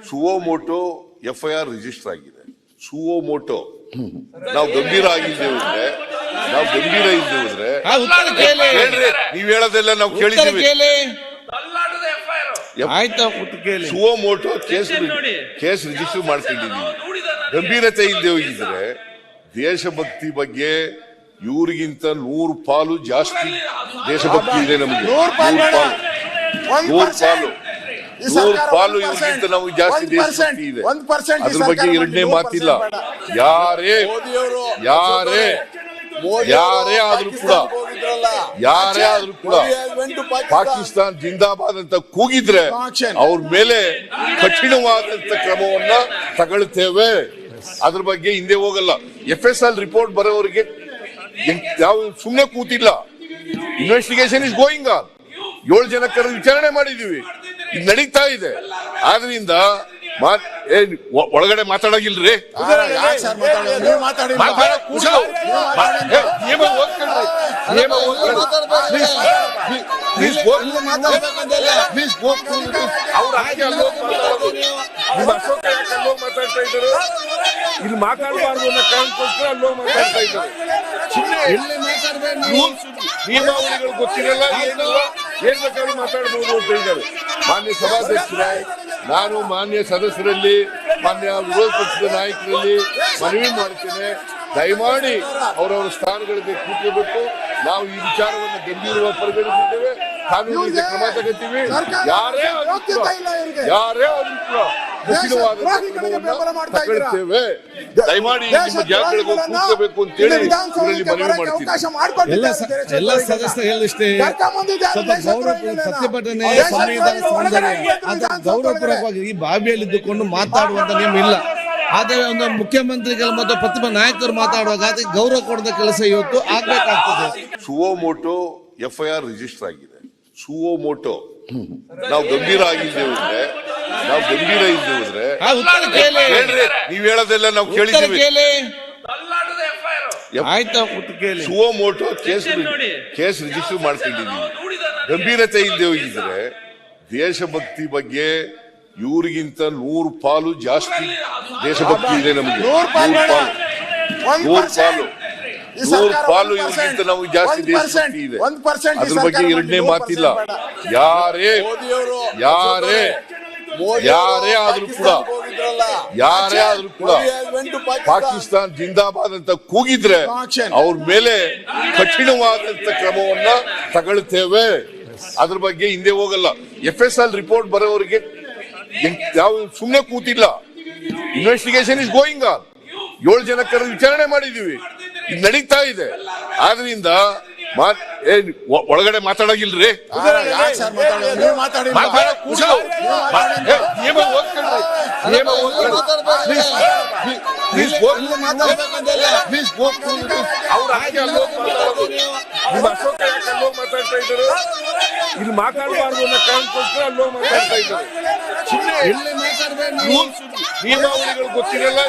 Suo motu FIR register ಆಗಿದೆ. Suo motu ನಾವು ಗಂಭೀರ ಆಗಿದ್ದೇವೆ ನೀವ್ ಹೇಳೋದೆಲ್ಲ ನಾವು ಕೇಳಿದ್ದೀವಿ. ಸುವೋಮೋಟೋ ಕೇಸ್ ರಿಜಿಸ್ಟರ್ ಮಾಡ್ಕೊಂಡಿದ್ದೀವಿ. ಗಂಭೀರತೆ ಇಲ್ಲದೆ ಹೋಗಿದ್ರೆ ದೇಶಭಕ್ತಿ ಬಗ್ಗೆ ಇವ್ರಿಗಿಂತ 100 ಪಾಲು ಜಾಸ್ತಿ ದೇಶಭಕ್ತಿ ಇದೆ ನಮಗೆ. 100 ಪಾಲು ಇವ್ರಿಗಿಂತ ನಮಗೆ ಜಾಸ್ತಿ ದೇಶಭಕ್ತಿ ಇದೆ. ಅದ್ರ ಬಗ್ಗೆ ಎರಡನೇ ಮಾತಿಲ್ಲ. ಯಾರೇ ಆದ್ರೂ ಕೂಡ ಪಾಕಿಸ್ತಾನ ಜಿಂದಾಬಾದ್ ಅಂತ ಕೂಗಿದ್ರೆ ಅವ್ರ ಮೇಲೆ ಕಠಿಣವಾದಂತ ಕ್ರಮವನ್ನ ತಗೊಳ್ತೇವೆ. ಅದ್ರ ಬಗ್ಗೆ ಹಿಂದೆ ಹೋಗಲ್ಲ. FSL ರಿಪೋರ್ಟ್ ಬರೋವರಿಗೆ ಯಾವ ಸುಮ್ಮನೆ ಕೂತಿಲ್ಲ. Investigation is going on. 7 ಜನ ಕರೆದು ವಿಚಾರಣೆ ಮಾಡಿದೀವಿ, ಇದು ನಡೀತಾ ಇದೆ. ಆದ್ರಿಂದ ಒಳಗಡೆ ಮಾತಾಡೋಗಿಲ್ರಿ. ಇಲ್ಲಿ ಮಾತಾಡಬಾರ್ದು ಅನ್ನೋ ಕಾರಣಕ್ಕೋಸ್ಕರ ಅಲ್ಲೋ ಮಾತಾಡ್ತಾ ಇದ್ದಾರೆ. ನಿಯಮಾವಳಿಗಳು ಗೊತ್ತಿರಲ್ಲ, ಏನ್ ಬೇಕಾದ್ರೂ ಮಾತಾಡಬಹುದು ಅಂತ ಹೇಳಿದ್ದಾರೆ. ಮಾನ್ಯ ಸಭಾಧ್ಯಕ್ಷರೇ, ನಾನು ಮಾನ್ಯ ಸದಸ್ಯರಲ್ಲಿ, ಮಾನ್ಯ ವಿರೋಧ ಪಕ್ಷದ ನಾಯಕರಲ್ಲಿ ಮನವಿ ಮಾಡ್ತೇನೆ, ದಯಮಾಡಿ ಅವರವರ ಸ್ಥಾನಗಳಿಗೆ ಕೂತ್ಕೋಬೇಕು. ನಾವು ಈ ವಿಚಾರವನ್ನು ಗಂಭೀರವಾಗಿ ಪರಿಗಣಿಸಿದ್ದೇವೆ, ಕಾನೂನಿಗೆ ಕ್ರಮ ತಗೋತೀವಿ. ಯಾರೇ ಆದ್ರೂ ಕೂಡ ತಗೊಳ್ತೇವೆ. ದಯಮಾಡಿ ನಿಮ್ಮ ಜಾಗಗಳಿಗೆ ಕೂತ್ಕೋಬೇಕು ಅಂತ ಹೇಳಿ ಇವರಲ್ಲಿ ಮನವಿ ಮಾಡ್ತೀನಿ. ಎಲ್ಲ ಸದಸ್ಯರು ಹೇಳಿಷ್ಟೇ ಪ್ರತಿಭಟನೆ ಸಂವಿಧಾನ ಸೌಂದರ್ಯ ಗೌರವಪೂರ್ವಕವಾಗಿ ಈ ಬಾವಿಯಲ್ಲಿದ್ದುಕೊಂಡು ಮಾತಾಡುವಂತ ನಿಯಮ ಇಲ್ಲ. ಆದರೆ ಒಂದು ಮುಖ್ಯಮಂತ್ರಿಗಳು ಮತ್ತು ಪ್ರತಿಭಾ ನಾಯಕರು ಮಾತಾಡುವಾಗ ಅದಕ್ಕೆ ಗೌರವ ಕೊಡದ ಕೆಲಸ ಇವತ್ತು ಆಗ್ಬೇಕಾಗ್ತದೆ. ಸುವೋಮೋಟೋ FIR ರಿಜಿಸ್ಟರ್ ಆಗಿದೆ. ಸುವೋಮೋಟೋ ನಾವು ಗಂಭೀರ ಆಗಿದ್ದೇವೆ ನೀವ್ ಹೇಳೋದೆಲ್ಲ ನಾವು ಕೇಳಿದ್ದೀವಿ. ಸುವೋಮೋಟೋ ಕೇಸ್ ರಿಜಿಸ್ಟರ್ ಮಾಡ್ಕೊಂಡಿದ್ದೀವಿ. ಗಂಭೀರತೆ ಇಲ್ಲದೆ ಹೋಗಿದ್ರೆ ದೇಶಭಕ್ತಿ ಬಗ್ಗೆ ಇವ್ರಿಗಿಂತ 100 ಪಾಲು ಜಾಸ್ತಿ ದೇಶಭಕ್ತಿ ಇದೆ ನಮಗೆ. 100 ಪಾಲು ಇವ್ರಿಗಿಂತ ನಮಗೆ ಜಾಸ್ತಿ ದೇಶಭಕ್ತಿ ಇದೆ. ಅದ್ರ ಬಗ್ಗೆ ಎರಡನೇ ಮಾತಿಲ್ಲ. ಯಾರೇ ಆದ್ರೂ ಕೂಡ ಪಾಕಿಸ್ತಾನ ಜಿಂದಾಬಾದ್ ಅಂತ ಕೂಗಿದ್ರೆ ಅವ್ರ ಮೇಲೆ ಕಠಿಣವಾದಂತ ಕ್ರಮವನ್ನ ತಗೊಳ್ತೇವೆ. ಅದ್ರ ಬಗ್ಗೆ ಹಿಂದೆ ಹೋಗಲ್ಲ. FSL ರಿಪೋರ್ಟ್ ಬರೋವರಿಗೆ ಯಾವ ಸುಮ್ಮನೆ ಕೂತಿಲ್ಲ. Investigation is going on. 7 ಜನ ಕರೆದು ವಿಚಾರಣೆ ಮಾಡಿದೀವಿ, ಇದು ನಡೀತಾ ಇದೆ. ಆದ್ರಿಂದ ಒಳಗಡೆ ಮಾತಾಡೋಗಿಲ್ರಿ. ಇಲ್ಲಿ ಮಾತಾಡಬಾರ್ದು ಅನ್ನೋ ಕಾರಣಕ್ಕೋಸ್ಕರ ಅಲ್ಲೋ ಮಾತಾಡ್ತಾ ಇದ್ದಾರೆ. ನಿಯಮಾವಳಿಗಳು ಗೊತ್ತಿರಲ್ಲ,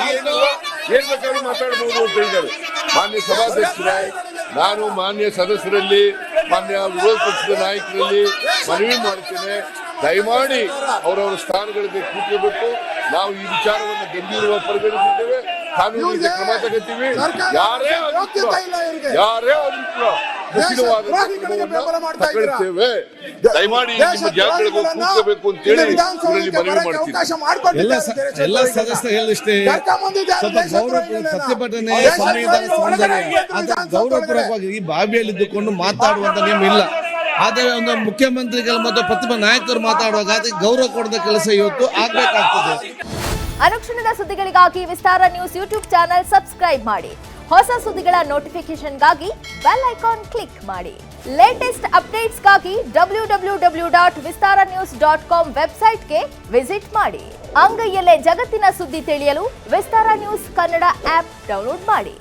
ಏನ್ ಬೇಕಾದ್ರೂ ಮಾತಾಡಬಹುದು ಅಂತ ಹೇಳಿದ್ದಾರೆ. ಮಾನ್ಯ ಸಭಾಧ್ಯಕ್ಷರೇ, ನಾನು ಮಾನ್ಯ ಸದಸ್ಯರಲ್ಲಿ, ಮಾನ್ಯ ವಿರೋಧ ಪಕ್ಷದ ನಾಯಕರಲ್ಲಿ ಮನವಿ ಮಾಡ್ತೇನೆ, ದಯಮಾಡಿ ಅವರವರ ಸ್ಥಾನಗಳಿಗೆ ಕೂತ್ಕೋಬೇಕು. ನಾವು ಈ ವಿಚಾರವನ್ನು ಗಂಭೀರವಾಗಿ ಪರಿಗಣಿಸಿದ್ದೇವೆ, ಕಾನೂನಿಗೆ ಕ್ರಮ ತಗೋತೀವಿ. ಯಾರೇ ಆದ್ರೂ ಕೂಡ ತಗೊಳ್ತೇವೆ. ದಯಮಾಡಿ ನಿಮ್ಮ ಜಾಗಗಳಿಗೆ ಕೂತ್ಕೋಬೇಕು ಅಂತ ಹೇಳಿ ಇವರಲ್ಲಿ ಮನವಿ ಮಾಡ್ತೀನಿ. ಎಲ್ಲ ಸದಸ್ಯರು ಹೇಳಿಷ್ಟೇ ಪ್ರತಿಭಟನೆ ಸಂವಿಧಾನ ಸೌಂದರ್ಯ ಗೌರವಪೂರ್ವಕವಾಗಿ ಈ ಬಾವಿಯಲ್ಲಿದ್ದುಕೊಂಡು ಮಾತಾಡುವಂತ ನಿಯಮ ಇಲ್ಲ. ಆದರೆ ಒಂದು ಮುಖ್ಯಮಂತ್ರಿಗಳು ಮತ್ತು ಪ್ರತಿಭಾ ನಾಯಕರು ಮಾತಾಡುವಾಗ ಅದಕ್ಕೆ ಗೌರವ ಕೊಡದ ಕೆಲಸ ಇವತ್ತು ಆಗ್ಬೇಕಾಗ್ತದೆ. ಅನುಕ್ಷಣದ ಸುದ್ದಿಗಳಿಗಾಗಿ ವಿಸ್ತಾರ ನ್ಯೂಸ್ ಯೂಟ್ಯೂಬ್ ಚಾನೆಲ್ ಸಬ್ಸ್ಕ್ರೈಬ್ ಮಾಡಿ. ಹೊಸ ಸುದ್ದಿಗಳ ನೋಟಿಫಿಕೇಶನ್ಗಾಗಿ ಬೆಲ್ ಐಕಾನ್ ಕ್ಲಿಕ್ ಮಾಡಿ. ಲೇಟೆಸ್ಟ್ ಅಪ್ಡೇಟ್ಸ್ಗಾಗಿ www.vistaranews.com ವೆಬ್ಸೈಟ್ಗೆ ವಿಸಿಟ್ ಮಾಡಿ. ಅಂಗೈಯಲ್ಲೇ ಜಗತ್ತಿನ ಸುದ್ದಿ ತಿಳಿಯಲು ವಿಸ್ತಾರ ನ್ಯೂಸ್ ಕನ್ನಡ ಆಪ್ ಡೌನ್ಲೋಡ್ ಮಾಡಿ.